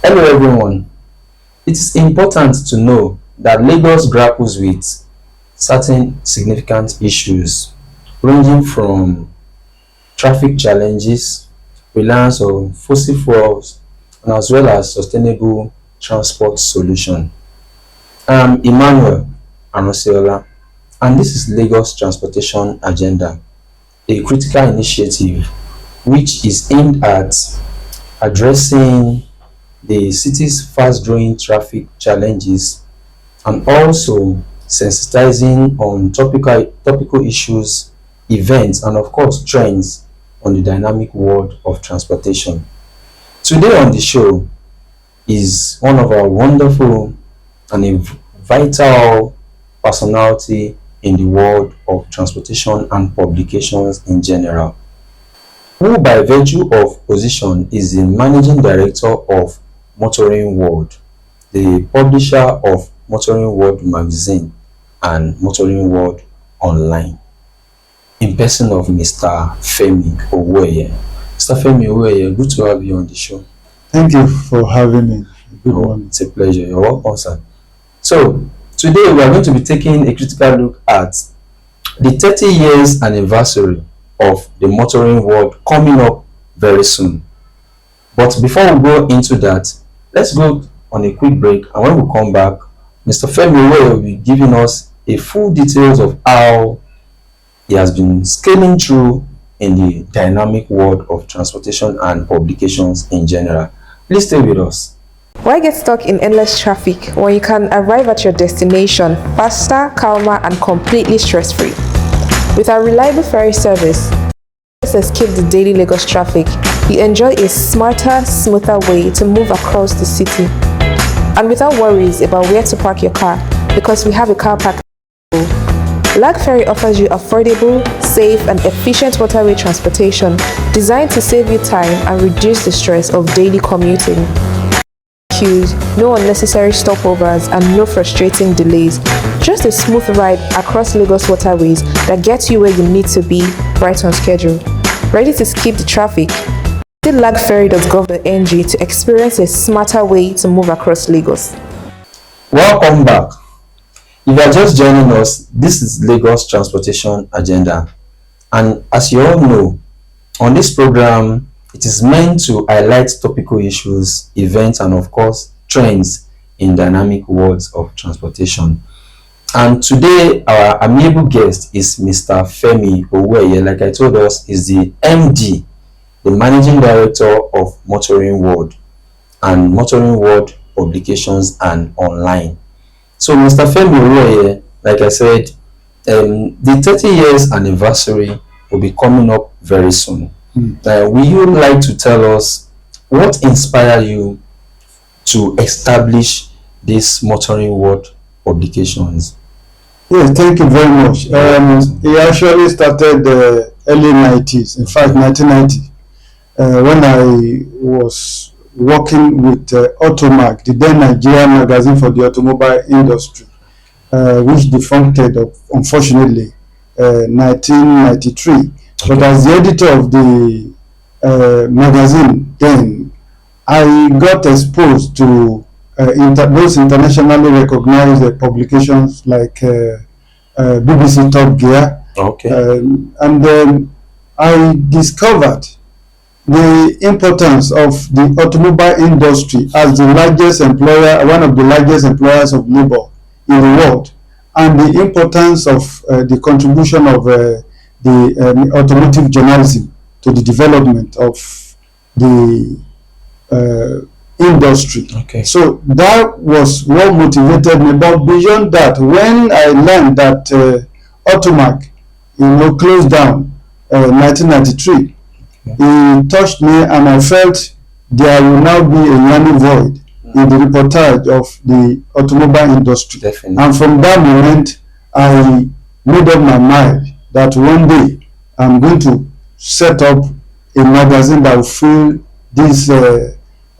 Hello everyone. It is important to know that Lagos grapples with certain significant issues ranging from traffic challenges, reliance on fossil fuels, and as well as sustainable transport solution. I'm Emmanuel Anoseola, and this is Lagos Transportation Agenda, a critical initiative which is aimed at addressing the city's fast-growing traffic challenges and also sensitizing on topical issues, events, and of course trends on the dynamic world of transportation. Today on the show is one of our wonderful and a vital personality in the world of transportation and publications in general, who by virtue of position is the managing director of Motoring World, the publisher of Motoring World magazine and Motoring World online, in person of Mr. FEMI OWOWEYE. Mr. FEMI OWOWEYE, good to have you on the show. Thank you for having me. Good morning. It's a pleasure. You're welcome, sir. So, today we are going to be taking a critical look at the 30 years anniversary of the Motoring World coming up very soon. But before we go into that, let's go on a quick break, and when we come back, Mr. Femi will be giving us a full details of how he has been scaling through in the dynamic world of transportation and publications in general. Please stay with us. Why get stuck in endless traffic when you can arrive at your destination faster, calmer, and completely stress-free? With our reliable ferry service, let's escape the daily Lagos traffic. You enjoy a smarter, smoother way to move across the city. And without worries about where to park your car, because we have a car park. Lag Ferry offers you affordable, safe, and efficient waterway transportation designed to save you time and reduce the stress of daily commuting. Queues, no unnecessary stopovers, and no frustrating delays. Just a smooth ride across Lagos waterways that gets you where you need to be right on schedule. Ready to skip the traffic? Visit lagferry.gov.ng to experience a smarter way to move across Lagos. Welcome back. If you are just joining us, this is Lagos Transportation Agenda. And as you all know, on this program, it is meant to highlight topical issues, events, and of course, trends in dynamic worlds of transportation. And today, our amiable guest is Mr. Femi OWOWEYE. Like I told us, is the MD, the Managing Director of Motoring World and Motoring World Publications and Online. So, Mr. Femi OWOWEYE, like I said, the 30 years anniversary will be coming up very soon. Will you like to tell us what inspired you to establish this Motoring World Publications? Yes, thank you very much. It actually started early 90s, in fact 1990, when I was working with AUTOMOTIVE, the then Nigerian magazine for the automobile industry, which defuncted, unfortunately, 1993. Okay. But as the editor of the magazine then, I got exposed to those internationally recognized publications like BBC Top Gear. Okay. And then I discovered the importance of the automobile industry as the largest employer, one of the largest employers of labor in the world, and the importance of the contribution of the automotive journalism to the development of the industry. Okay. So that was what motivated me. But beyond that, when I learned that AUTOMOTIVE, closed down 1993, it touched me, and I felt there will now be a yearning void in the reportage of the automobile industry. Definitely. And from that moment, I made up my mind that one day I'm going to set up a magazine that will fill this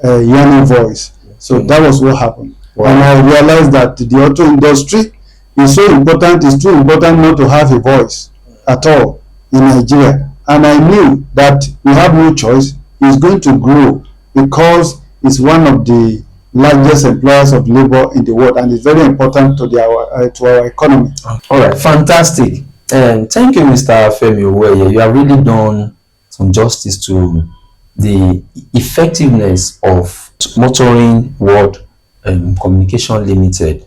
yearning voice. So that was what happened. Wow. And I realized that the auto industry is so important, it's too important not to have a voice at all in Nigeria. And I knew that we have no choice. It's going to grow because is one of the largest employers of labor in the world, and it's very important to our economy. All right, fantastic. Thank you, Mr. Femi Oweye. You have really done some justice to the effectiveness of Motoring World Communication Limited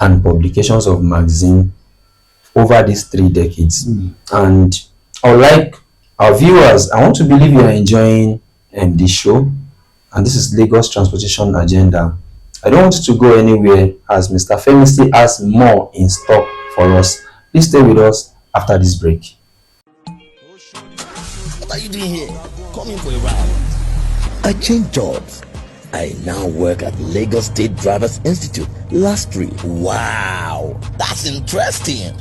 and publications of magazine over these 3 decades. And unlike our viewers, I want to believe you are enjoying this show, and this is Lagos Transportation Agenda. I don't want you to go anywhere, as Mr. Femi still has more in stock for us. Please stay with us after this break. What are you doing here? Come in for a ride. I changed jobs. I now work at Lagos State Drivers Institute, Lastry. Wow, that's interesting.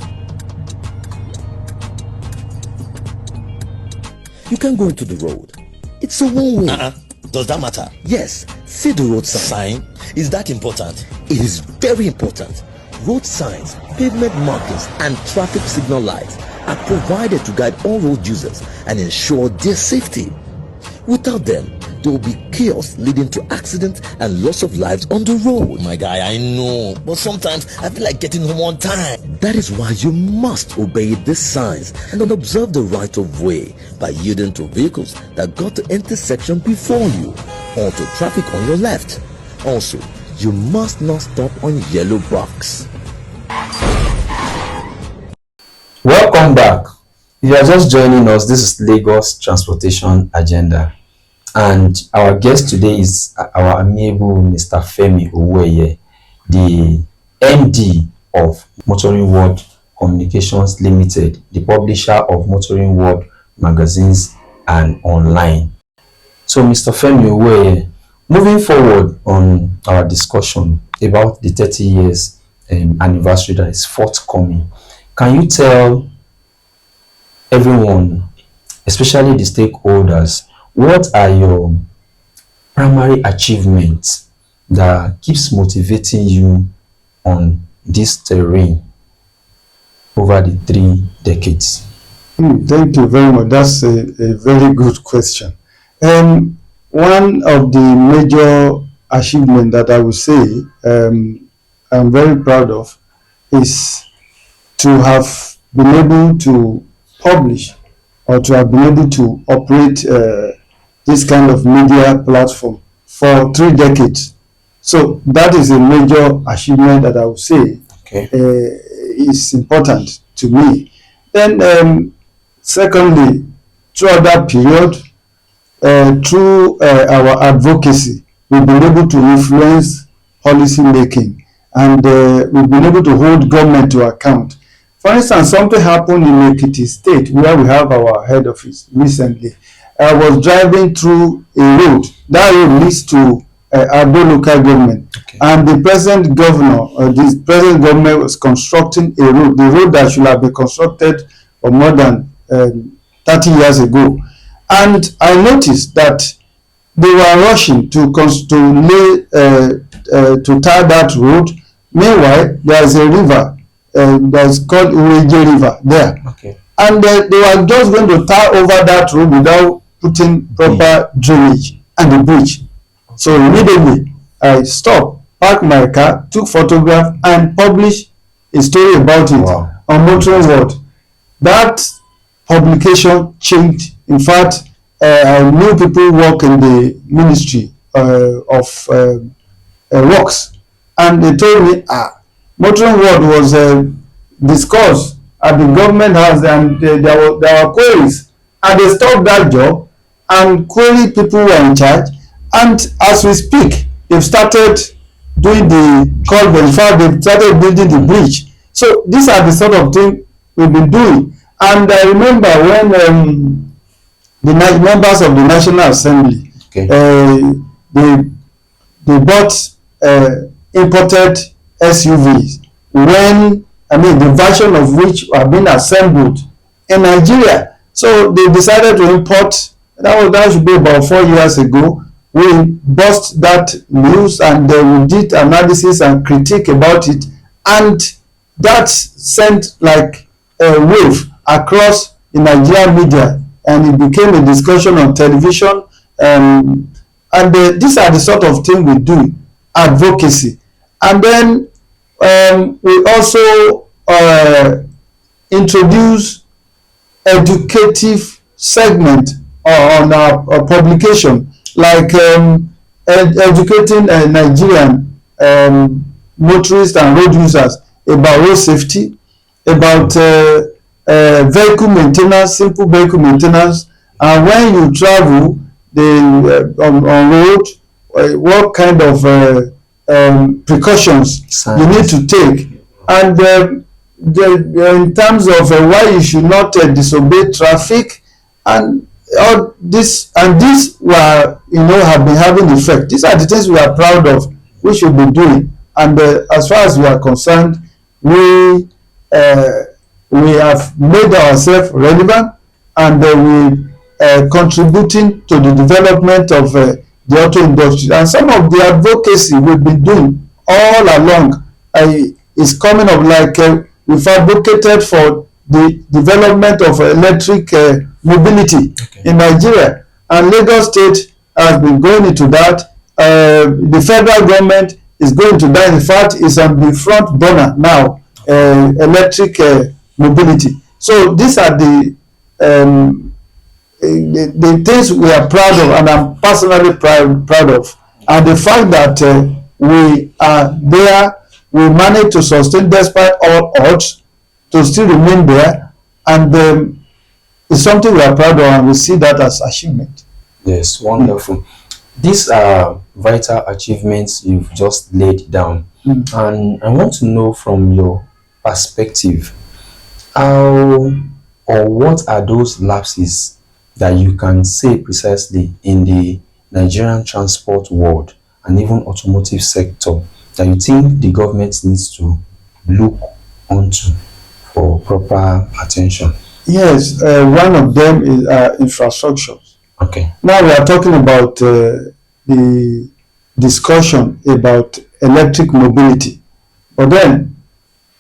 You can go into the road. It's a one-way. Does that matter? Yes. See the road sign? Is that important? It is very important. Road signs, pavement markings, and traffic signal lights are provided to guide all road users and ensure their safety. Without them, there will be chaos leading to accidents and loss of lives on the road. My guy, I know, but sometimes I feel like getting home on time. That is why you must obey these signs and observe the right of way by yielding to vehicles that got the intersection before you or to traffic on your left. Also, you must not stop on yellow box. Welcome back. If you are just joining us, this is Lagos Transportation Agenda, and our guest today is our amiable Mr. Femi Oweye, the MD of Motoring World Communications Limited, the publisher of Motoring World magazines and online. So, Mr. Femi Oweye, moving forward on our discussion about the 30 years anniversary that is forthcoming, can you tell everyone, especially the stakeholders, what are your primary achievements that keeps motivating you on this terrain over the 3 decades? Thank you very much. That's a very good question. One of the major achievements that I would say I'm very proud of is to have been able to publish or to have been able to operate this kind of media platform for 3 decades. So that is a major achievement that I would say is important to me. Then secondly, throughout that period, through our advocacy, we've been able to influence policy making, and we've been able to hold government to account. For instance, something happened in Ekiti State, where we have our head office recently. I was driving through a road. That road leads to Ado local government. And the present governor, the present government was constructing a road, the road that should have been constructed for more than 30 years ago. And I noticed that they were rushing to tar that road. Meanwhile, there is a river that's called OWOEYE River there. And they were just going to tar over that road without putting proper drainage and the bridge. So immediately I stopped, parked my car, took photograph, and published a story about it on Motoring World. That publication changed. In fact, I knew people work in the Ministry of Works, and they told me, Motoring World was discussed at the government house, and there were queries, and they stopped that job, and query people were in charge. And as we speak, they've started doing the culvert. In fact, they've started building the bridge. So these are the sort of things we've been doing. And I remember when the members of the National Assembly, they bought imported SUVs, when the version of which have been assembled in Nigeria. So they decided to import. That should be about 4 years ago. We bust that news, and we did analysis and critique about it, and that sent like a wave across the Nigerian media, and it became a discussion on television. And and these are the sort of thing we do, advocacy. And then we also introduce educative segment on our publication, like educating Nigerian motorists and road users about road safety, about vehicle maintenance, simple vehicle maintenance, and when you travel on road, what kind of precautions you need to take, and in terms of why you should not disobey traffic, and all this, and this were, have been having effect. These are the things we are proud of, we should be doing, and as far as we are concerned, we have made ourselves relevant, and we contributing to the development of the auto industry. And some of the advocacy we've been doing all along is coming up, like we've advocated for the development of electric mobility in Nigeria, and Lagos State has been going into that. The federal government is going to that. In fact, is on the front burner now, electric mobility. So these are the things we are proud of, and I'm personally proud of. And the fact that we are there, we manage to sustain despite all odds, to still remain there, and it's something we are proud of, and we see that as achievement. Yes, wonderful. These are vital achievements you've just laid down, and I want to know from your perspective, how or what are those lapses that you can say precisely in the Nigerian transport world and even automotive sector that you think the government needs to look onto for proper attention? Yes, one of them is infrastructure. Okay. Now we are talking about the discussion about electric mobility, but then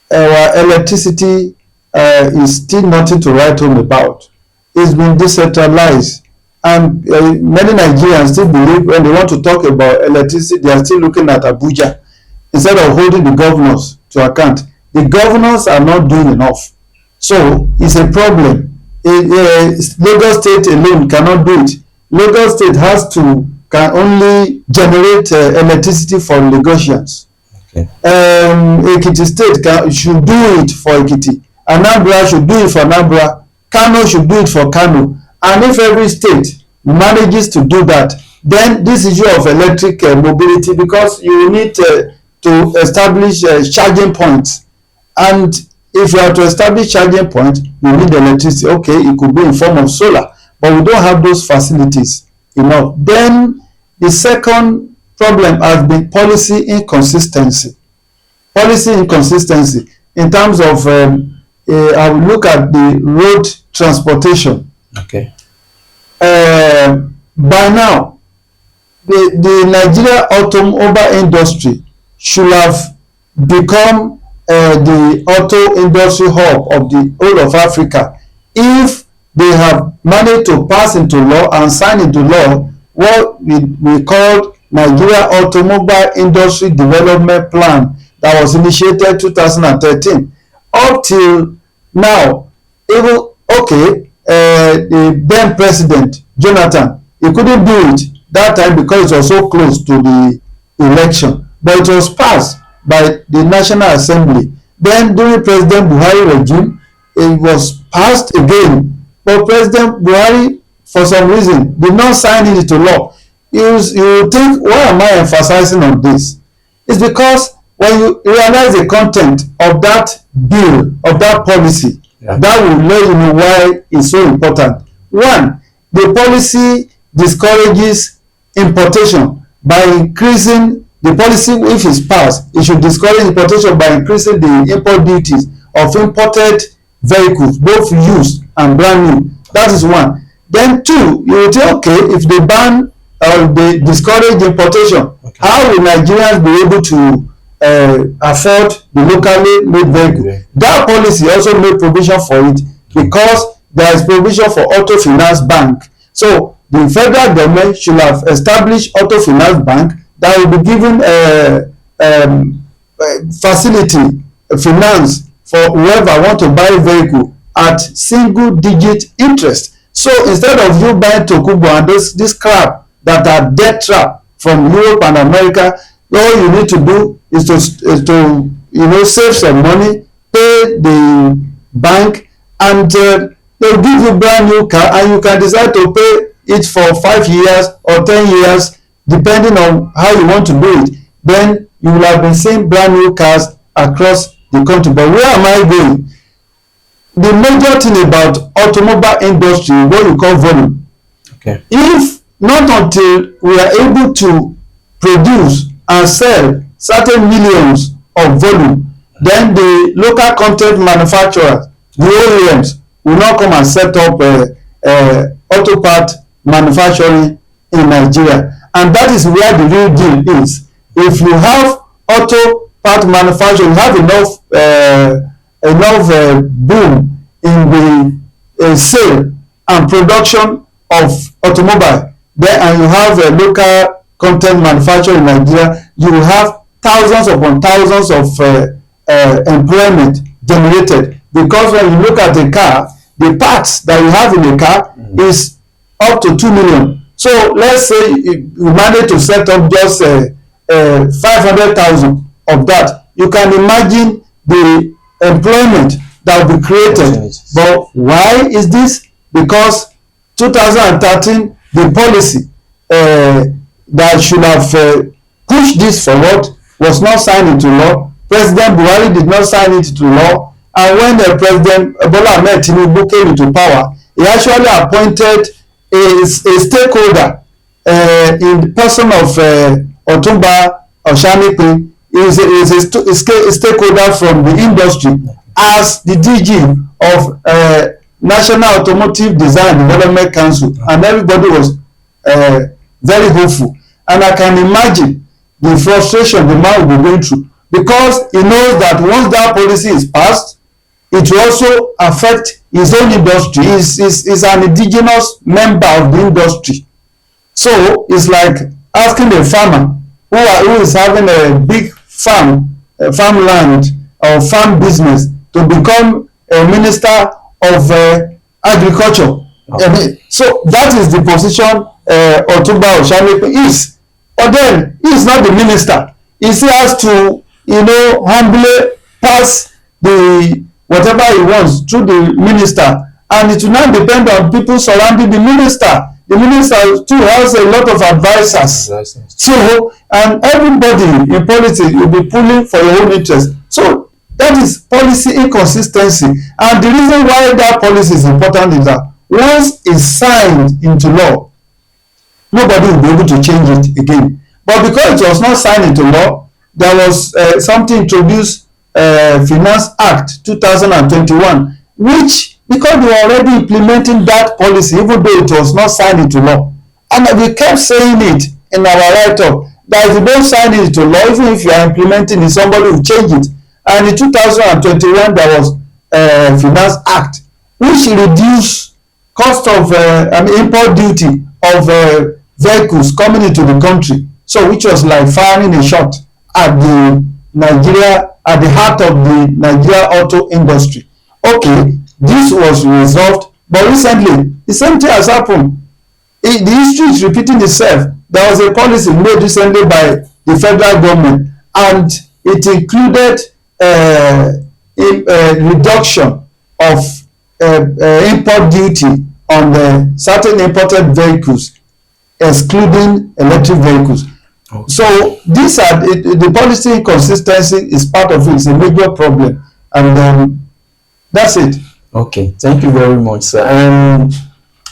our electricity is still nothing to write home about. It's been decentralized, and many Nigerians still believe when they want to talk about electricity, they are still looking at Abuja instead of holding the governors to account. The governors are not doing enough, so it's a problem. Lagos State alone cannot do it. Lagos State can only generate electricity for Lagosians. Okay. Ekiti State should do it for Ekiti. Anambra should do it for Anambra. Kano should do it for Kano. And if every state manages to do that, then this issue of electric mobility, because you need to establish charging points, and if you are to establish charging point, you need electricity. Okay, it could be in form of solar, but we don't have those facilities enough. Then the second problem has been policy inconsistency. Policy inconsistency in terms of I will look at the road transportation. Okay. By now, the Nigeria automobile industry should have become the auto industry hub of the whole of Africa if they have managed to pass into law and sign into law what we call Nigeria Automobile Industry Development Plan that was initiated 2013. Up till now, even the then president Jonathan, he couldn't do it that time because it was so close to the election, but it was passed by the National Assembly. Then during President Buhari regime, it was passed again, but President Buhari, for some reason, did not sign it into law. You think, why am I emphasizing on this? It's because when you realize the content of that bill, of that policy, that will let you know why it's so important. One, the policy discourages importation by increasing the policy. If it's passed, it should discourage importation by increasing the import duties of imported vehicles, both used and brand new. That is one. Then two, you will say, okay, if they ban or they discourage importation, how will Nigerians be able to afford the locally made vehicle? That policy also made provision for it, because there is provision for auto finance bank. So the federal government should have established auto finance bank that will be given facility finance for whoever want to buy vehicle at single digit interest. So instead of you buying Tokubo and this crap that are debt trap from Europe and America, all you need to do is to save some money, pay the bank, and they'll give you brand new car, and you can decide to pay it for 5 years or 10 years, depending on how you want to do it. Then you will have been seeing brand new cars across the country. But where am I going? The major thing about automobile industry is what we call volume. Okay. If not until we are able to produce and sell certain millions of volume, then the local content manufacturers, the OEMs, will not come and set up auto part manufacturing in Nigeria. And that is where the real deal is. If you have auto part manufacturing, you have enough boom in the sale and production of automobile, then, and you have a local content manufacturer in Nigeria, you will have thousands upon thousands of employment generated. Because when you look at a car, the parts that you have in a car is up to 2 million. So let's say you manage to set up just 500,000 of that. You can imagine the employment that will be created. But why is this? Because 2013, the policy that should have pushed this forward was not signed into law. President Buhari did not sign it into law. And when President Bola Ahmed Tinubu came into power, he actually appointed a stakeholder in the person of Otumba Oshanipin. Is a stakeholder from the industry as the DG of National Automotive Design Development Council, and everybody was very hopeful. And I can imagine the frustration the man will be going through, because he knows that once that policy is passed, it will also affect his own industry. He's an indigenous member of the industry. So it's like asking a farmer who is having a big farmland or farm business to become a minister of agriculture. Okay. So that is the position Otumba Oshanipin is. But then he is not the minister. He still has to, humbly pass the whatever he wants through the minister, and it will not depend on people surrounding the minister. The minister too has a lot of advisors. So, and everybody in politics will be pulling for your own interest. So that is policy inconsistency. And the reason why that policy is important is that once it's signed into law, nobody will be able to change it again. But because it was not signed into law, there was something introduced, Finance Act 2021, which, because we were already implementing that policy, even though it was not signed into law, and we kept saying it in our write-up, that if you don't sign it into law, even if you are implementing it, somebody will change it. And in 2021, there was Finance Act, which reduced cost of import duty of vehicles coming into the country. So, which was like firing a shot at the heart of the Nigeria auto industry. Okay, this was resolved, but recently the same thing has happened. The history is repeating itself. There was a policy made recently by the federal government, and it included a reduction of import duty on certain imported vehicles, excluding electric vehicles. Okay. So these are the policy inconsistency is part of it. It's a major problem, and that's it. Okay, thank you very much, sir.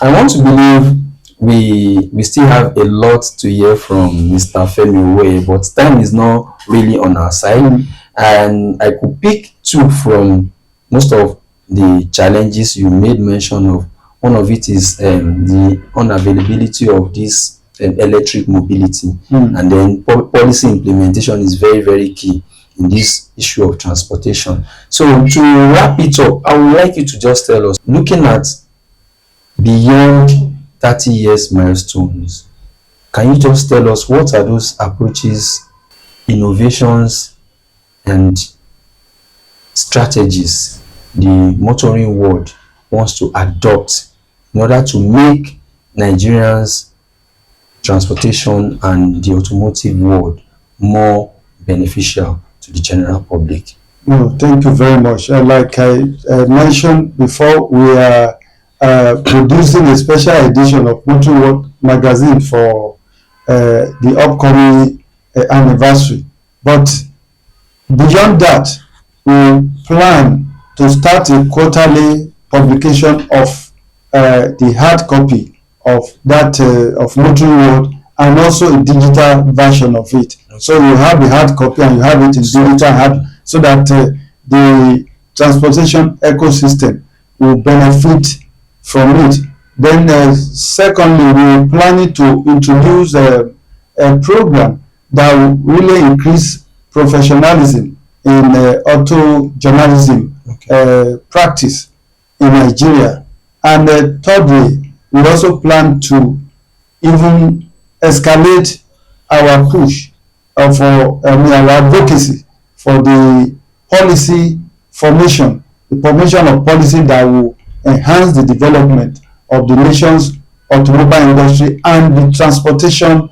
I want to believe we still have a lot to hear from Mr. FEMI OWOWEYE, but time is not really on our side, and I could pick two from most of the challenges you made mention of. One of it is the unavailability of this electric mobility, and then policy implementation is very, very key in this issue of transportation. So to wrap it up, I would like you to just tell us, looking at beyond 30 years milestones. Can you just tell us what are those approaches, innovations, and strategies the motoring world wants to adopt in order to make Nigerians' transportation and the automotive world more beneficial to the general public? No, thank you very much. Like I mentioned before, we are producing a special edition of Motor World magazine for the upcoming anniversary. But beyond that, we plan to start a quarterly publication of the hard copy of that of Motor World, and also a digital version of it. So you have the hard copy and you have it in digital hard, so that the transportation ecosystem will benefit from it. Then secondly, we're planning to introduce a program that will really increase professionalism in auto journalism practice in Nigeria. And thirdly, we also plan to even escalate our push for our advocacy for the policy formation, the formation of policy that will enhance the development of the nation's automobile industry and the transportation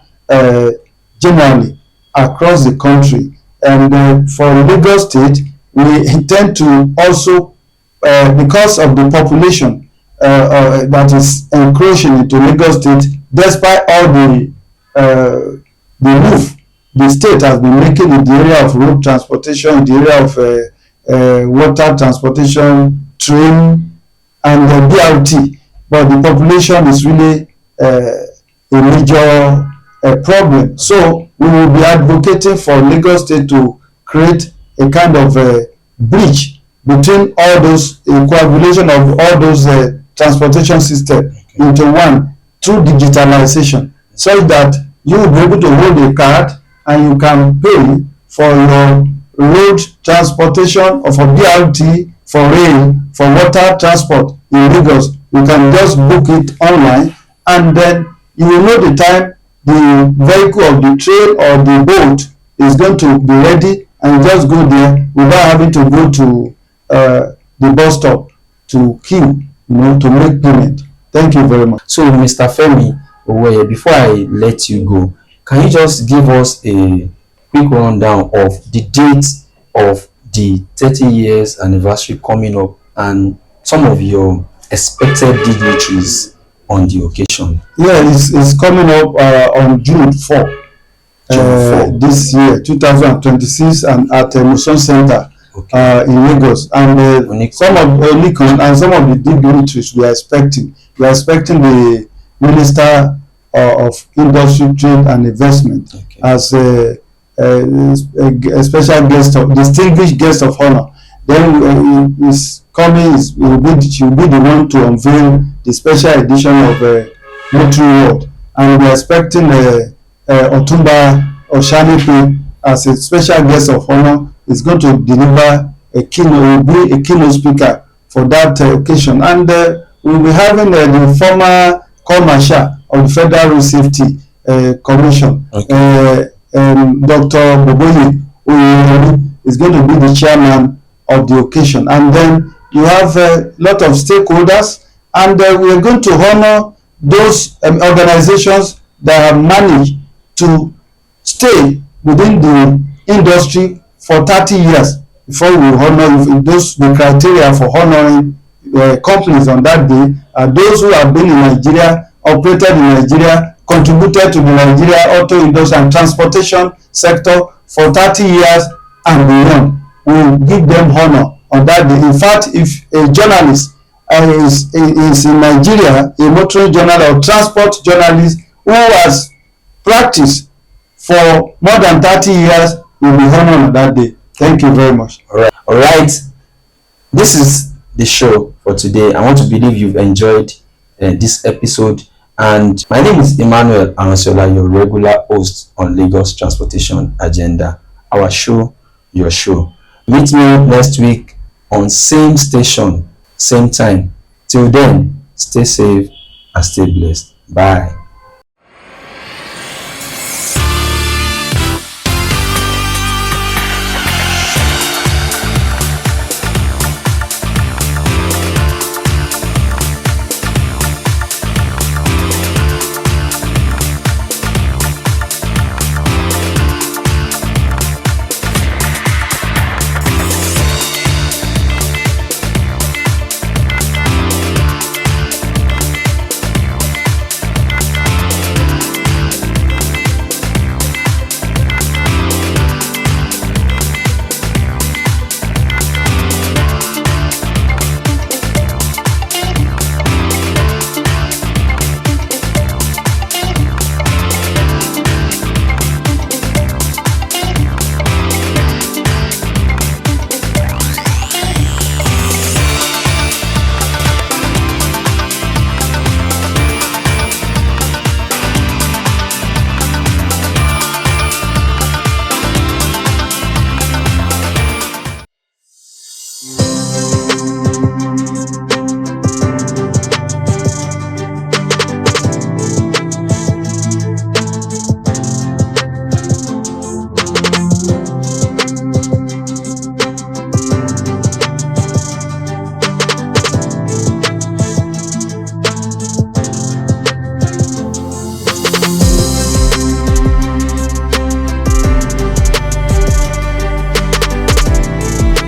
generally across the country. And for Lagos State, we intend to also, because of the population that is encroaching into Lagos State, despite all the move the state has been making in the area of road transportation, in the area of water transportation, train, and BRT. But the population is really a major problem. So we will be advocating for Lagos State to create a kind of bridge between all those, coagulation of all those transportation systems into one through digitalization, so that you will be able to hold a card and you can pay for your road transportation, or for BRT, for rail, for water transport in Lagos. You can just book it online, and then you will know the time the vehicle of the train or the boat is going to be ready, and you just go there without having to go to the bus stop to queue, to make payment. Thank you very much. So, Mr. Femi OWOEYE, before I let you go, can you just give us a quick rundown of the date of the 30 years anniversary coming up and some of your expected dignitaries on the occasion? Yeah, it's coming up on June 4 this year, 2026, and at Muson Center in Lagos. And some of the dignitaries we are expecting. We are expecting the Minister of Industry, Trade and Investment as a special guest, distinguished guest of honor. Then is coming. She will be the one to unveil the special edition of Motor World, and we are expecting Otumba Oshanipe as a special guest of honor. Is going to deliver a keynote, will be a keynote speaker for that occasion, and we'll be having the former co-marshal of the Federal Road Safety Commission, Dr. OWOEYE, is going to be the chairman of the occasion. And then you have a lot of stakeholders, and we are going to honor those organizations that have managed to stay within the industry for 30 years before we honor those. The criteria for honoring companies on that day are those who have been in Nigeria, operated in Nigeria, contributed to the Nigeria auto industry and transportation sector for 30 years and beyond. We will give them honor on that day. In fact, if a journalist is in Nigeria, a motoring journalist or transport journalist who has practiced for more than 30 years, will be honored on that day. Thank you very much. All right. This is the show for today. I want to believe you've enjoyed this episode. And my name is Emmanuel Aransola, your regular host on Lagos Transportation Agenda. Our show, your show. Meet me next week on same station, same time. Till then, stay safe and stay blessed. Bye.